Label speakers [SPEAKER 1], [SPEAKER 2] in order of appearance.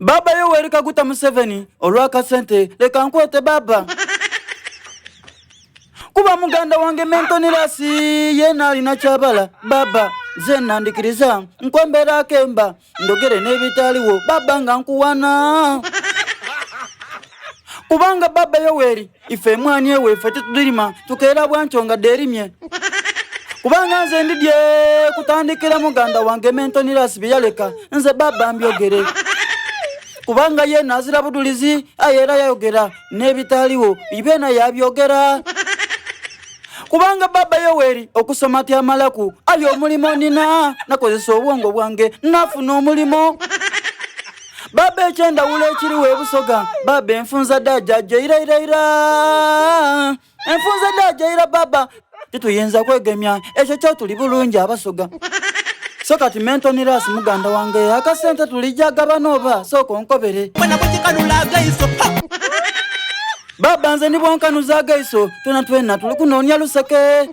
[SPEAKER 1] Baba Yoweri Kaguta Museveni olwa akasente leka nkwete baba. Kuba muganda wange menton yena alina kyabala baba ze nandikiriza nkwembera akemba ndogere n'ebitaliwo baba nga nkuwana. Kubanga baba Yoweri ife mwani ewe ife tutulima tukera bwanchonga derimye. Kubanga nze ndidye kutandikira muganda wange menton byaleka nze baba mbyogere. Kubanga ye nazira budulizi ayera yayogera n'ebitaliwo ibena yabyogera. Kubanga baba Yoweri okusoma tya malaku ayo mulimo nina nakozesa obwongo bwange nafuna omulimo. Baba ekyenda wula ekiriwe busoga baba enfunza daja jaira enfunza daja baba tituyenza kwegemya ekyo kyo tuli bulungi abasoga. So kati menton muganda wange akasente tulijaga banoba soko nkobere
[SPEAKER 2] mwana butikanula gaiso
[SPEAKER 1] baba nze ni bwankanuza gaiso tuna twena tuli kunonya luseke.